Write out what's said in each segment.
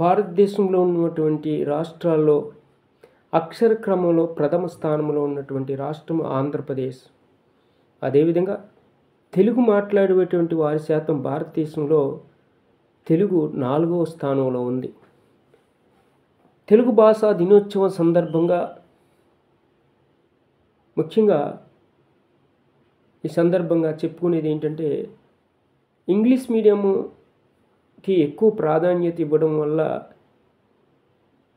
భారతదేశంలో ఉన్నటువంటి రాష్ట్రాల్లో అక్షర క్రమంలో ప్రథమ స్థానంలో ఉన్నటువంటి రాష్ట్రం ఆంధ్రప్రదేశ్. అదేవిధంగా తెలుగు మాట్లాడేటువంటి వారి శాతం భారతదేశంలో తెలుగు 4వ స్థానంలో ఉంది. తెలుగు భాషా దినోత్సవం సందర్భంగా ముఖ్యంగా ఈ సందర్భంగా చెప్పుకునేది ఏంటంటే, ఇంగ్లీష్ మీడియంకి ఎక్కువ ప్రాధాన్యత ఇవ్వడం వల్ల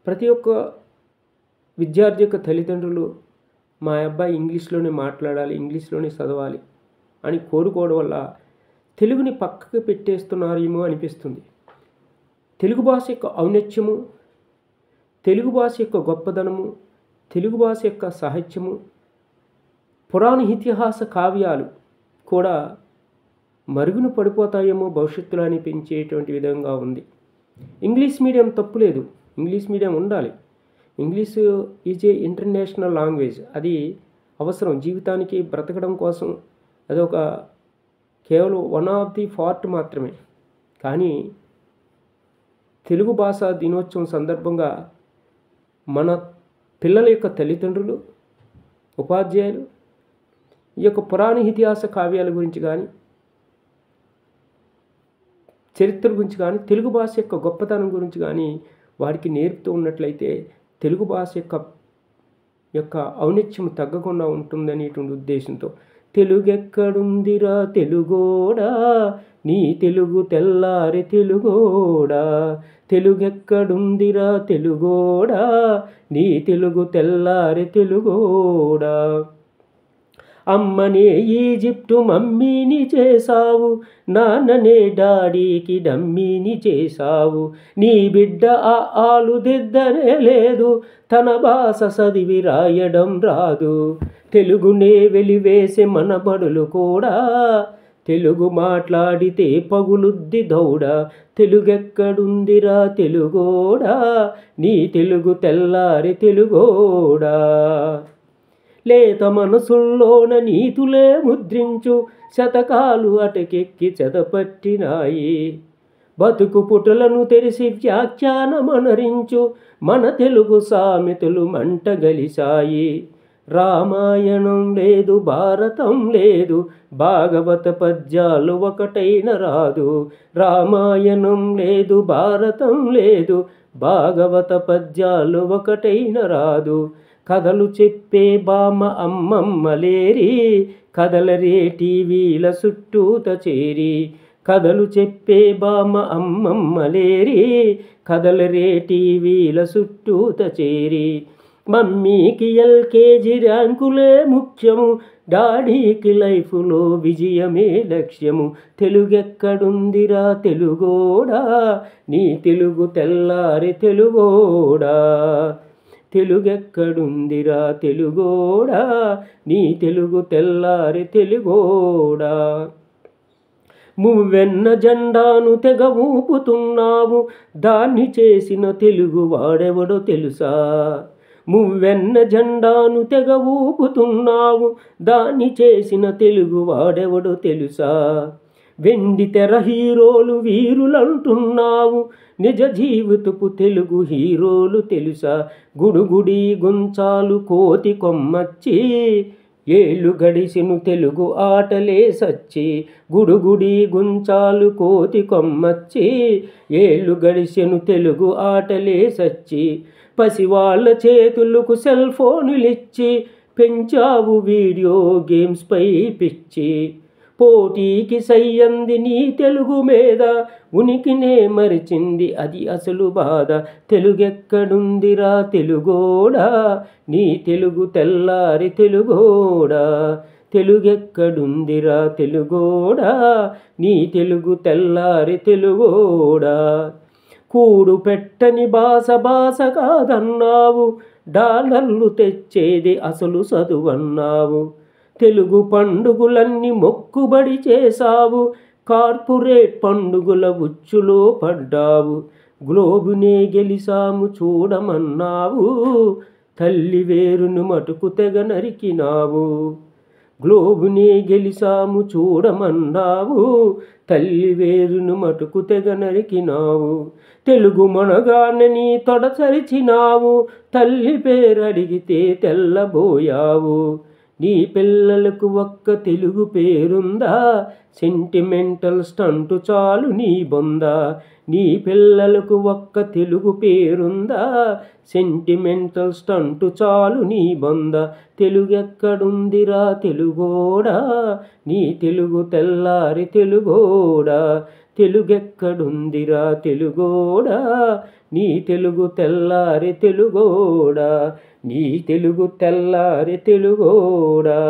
ప్రతి ఒక్క విద్యార్థి యొక్క తల్లిదండ్రులు మా అబ్బాయి ఇంగ్లీష్లోనే మాట్లాడాలి, ఇంగ్లీష్లోనే చదవాలి అని కోరుకోవడం వల్ల తెలుగుని పక్కకు పెట్టేస్తున్నారేమో అనిపిస్తుంది. తెలుగు భాష యొక్క ఔన్నత్యము, తెలుగు భాష యొక్క గొప్పదనము, తెలుగు భాష యొక్క సాహిత్యము, పురాణ ఇతిహాస కావ్యాలు కూడా మరుగున పడిపోతాయేమో భవిష్యత్తులో అనిపించేటువంటి విధంగా ఉంది. ఇంగ్లీష్ మీడియం తప్పులేదు, ఇంగ్లీష్ మీడియం ఉండాలి. English is a international language. అది అవసరం జీవితానికి బ్రతకడం కోసం. అదొక కేవలం వన్ ఆఫ్ ది పార్ట్ మాత్రమే. కానీ తెలుగు భాషా దినోత్సవం సందర్భంగా మన పిల్లల యొక్క తల్లిదండ్రులు, ఉపాధ్యాయులు ఈ యొక్క పురాణ ఇతిహాస కావ్యాల గురించి కానీ, చరిత్ర గురించి కానీ, తెలుగు భాష యొక్క గొప్పతనం గురించి కానీ వారికి నేర్పుతూ ఉన్నట్లయితే తెలుగు భాష యొక్క ఔన్నత్యం తగ్గకుండా ఉంటుందనేటువంటి ఉద్దేశంతో తెలుగెక్కడుందిరా తెలుగోడా, నీ తెలుగు తెల్లారి తెలుగోడా, తెలుగెక్కడుందిరా తెలుగోడా, నీ తెలుగు తెల్లారి తెలుగోడా. అమ్మనే ఈజిప్టు మమ్మీని చేసావు, నాన్ననే డాడీకి డమ్మీని చేసావు, నీ బిడ్డ ఆలు దిద్దనే లేదు, తన భాష చదివి రాయడం రాదు. తెలుగునే వెలివేసే మన బడులు కూడా తెలుగు మాట్లాడితే పగులుద్ది దౌడ, తెలుగెక్కడుందిరా తెలుగోడా, నీ తెలుగు తెల్లారి తెలుగోడా. లేత మనసుల్లోన నీతులే ముద్రించు, శతకాలు అటకెక్కి చెదపట్టినాయి, బతుకు పుటలను తెరిసి వ్యాఖ్యానమనరించు, మన తెలుగు సామెతలు మంటగలిశాయి. రామాయణం లేదు, భారతం లేదు, భాగవత పద్యాలు ఒకటైన రాదు. రామాయణం లేదు, భారతం లేదు, భాగవత పద్యాలు ఒకటైన రాదు. కథలు చెప్పే బామ్మ అమ్మమ్మలేరి, కథలరే టీవీల చుట్టూత చేరి, కథలు చెప్పే బామ్మ అమ్మమ్మలేరి, కథలరే టీవీల చుట్టూత చేరి. మమ్మీకి ఎల్కేజీ ర్యాంకులే ముఖ్యము, డాడీకి లైఫ్లో విజయమే లక్ష్యము. తెలుగెక్కడుందిరా తెలుగోడా, నీ తెలుగు తెల్లారి తెలుగోడా, తెలుగెక్కడుందిరా తెలుగోడా, నీ తెలుగు తెల్లారి తెలుగోడా. మువ్వెన్న జెండాను తెగ ఊపుతున్నావు, దాన్ని చేసిన తెలుగు వాడెవడో తెలుసా. మువ్వెన్న జెండాను తెగ ఊపుతున్నావు, దాన్ని చేసిన తెలుగు వాడెవడో తెలుసా. వెండి తెర హీరోలు వీరులంటున్నావు, నిజ జీవితపు తెలుగు హీరోలు తెలుసా. గుడుగుడి గుంచాలు కోతి కొమ్మచ్చి, ఏళ్ళు గడిసిను తెలుగు ఆటలే సచ్చి. గుడుగుడి గుంచాలు కోతి కొమ్మచ్చి, ఏళ్ళు గడిసెను తెలుగు ఆటలే సచ్చి. పసివాళ్ళ చేతులకు సెల్ ఫోనులిచ్చి, పెంచావు వీడియో గేమ్స్పై పిచ్చి. పోటీకి సయ్యంది నీ తెలుగు మీద, ఉనికినే మరిచింది అది అసలు బాధ. తెలుగెక్కడుందిరా తెలుగోడా, నీ తెలుగు తెల్లారి తెలుగోడా, తెలుగెక్కడుందిరా తెలుగోడా, నీ తెలుగు తెల్లారి తెలుగోడా. కూడు పెట్టని భాష భాష కాదన్నావు, డాలర్లు తెచ్చేది అసలు చదువన్నావు. తెలుగు పండుగలన్నీ మొక్కుబడి చేసావు, కార్పొరేట్ పండుగల ఉచ్చులో పడ్డావు. గ్లోబునే గెలిసాము చూడమన్నావు, తల్లి వేరును మటుకు తెగ నరికినావు. గ్లోబునే గెలిసాము చూడమన్నావు, తల్లి వేరును మటుకు తెగ నరికినావు. తెలుగు మనగానే నీ తొడచరిచినావు, తల్లి పేరడిగితే తెల్లబోయావు. నీ పిల్లలకు ఒక్క తెలుగు పేరుందా, సెంటిమెంటల్ స్టంటు చాలు నీ బొందా. నీ పిల్లలకు ఒక్క తెలుగు పేరుందా, సెంటిమెంటల్ స్టంటు చాలు నీ బొంద. తెలుగెక్కడుందిరా తెలుగోడా, నీ తెలుగు తెల్లారి తెలుగోడా. తెలుగెక్కడుందిరా తెలుగోడా, నీ తెలుగు తెల్లారి తెలుగోడా. నీ తెలుగు తెల్లారి తెలుగోడా.